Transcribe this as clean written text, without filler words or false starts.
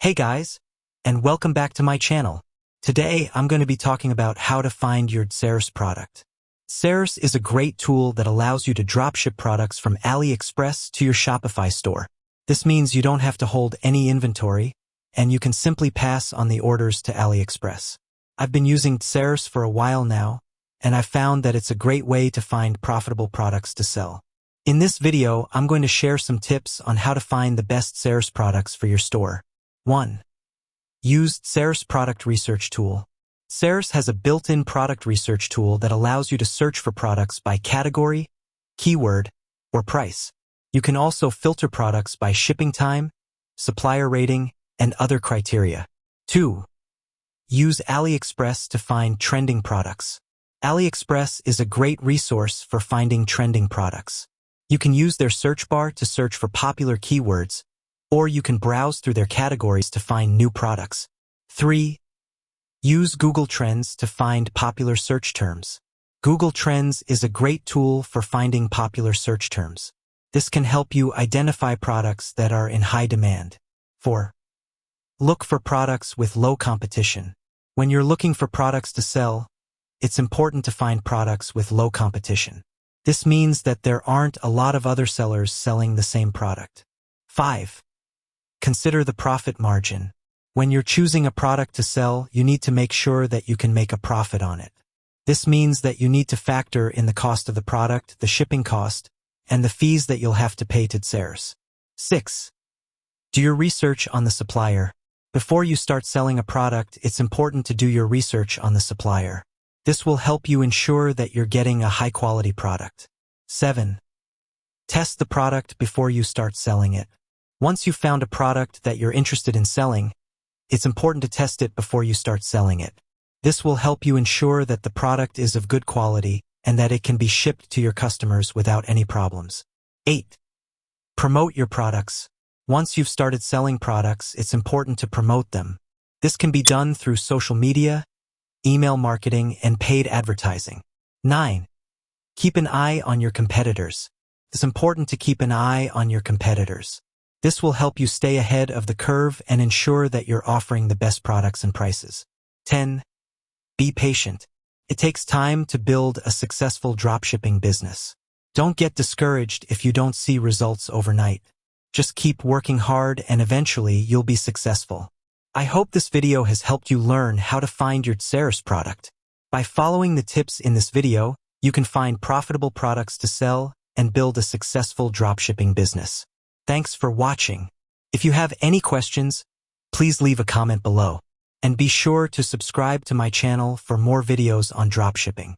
Hey guys, and welcome back to my channel. Today, I'm going to be talking about how to find your DSers product. DSers is a great tool that allows you to dropship products from AliExpress to your Shopify store. This means you don't have to hold any inventory, and you can simply pass on the orders to AliExpress. I've been using DSers for a while now, and I've found that it's a great way to find profitable products to sell. In this video, I'm going to share some tips on how to find the best DSers products for your store. 1. Use DSers Product Research Tool. DSers has a built-in product research tool that allows you to search for products by category, keyword, or price. You can also filter products by shipping time, supplier rating, and other criteria. 2. Use AliExpress to find trending products. AliExpress is a great resource for finding trending products. You can use their search bar to search for popular keywords, or you can browse through their categories to find new products. 3. Use Google Trends to find popular search terms. Google Trends is a great tool for finding popular search terms. This can help you identify products that are in high demand. 4. Look for products with low competition. When you're looking for products to sell, it's important to find products with low competition. This means that there aren't a lot of other sellers selling the same product. 5. Consider the profit margin. When you're choosing a product to sell, you need to make sure that you can make a profit on it. This means that you need to factor in the cost of the product, the shipping cost, and the fees that you'll have to pay to DSers. 6. Do your research on the supplier. Before you start selling a product, it's important to do your research on the supplier. This will help you ensure that you're getting a high-quality product. 7. Test the product before you start selling it. Once you've found a product that you're interested in selling, it's important to test it before you start selling it. This will help you ensure that the product is of good quality and that it can be shipped to your customers without any problems. 8. Promote your products. Once you've started selling products, it's important to promote them. This can be done through social media, email marketing, and paid advertising. 9. Keep an eye on your competitors. It's important to keep an eye on your competitors. This will help you stay ahead of the curve and ensure that you're offering the best products and prices. 10. Be patient. It takes time to build a successful dropshipping business. Don't get discouraged if you don't see results overnight. Just keep working hard and eventually you'll be successful. I hope this video has helped you learn how to find your DSers product. By following the tips in this video, you can find profitable products to sell and build a successful dropshipping business. Thanks for watching. If you have any questions, please leave a comment below. And be sure to subscribe to my channel for more videos on dropshipping.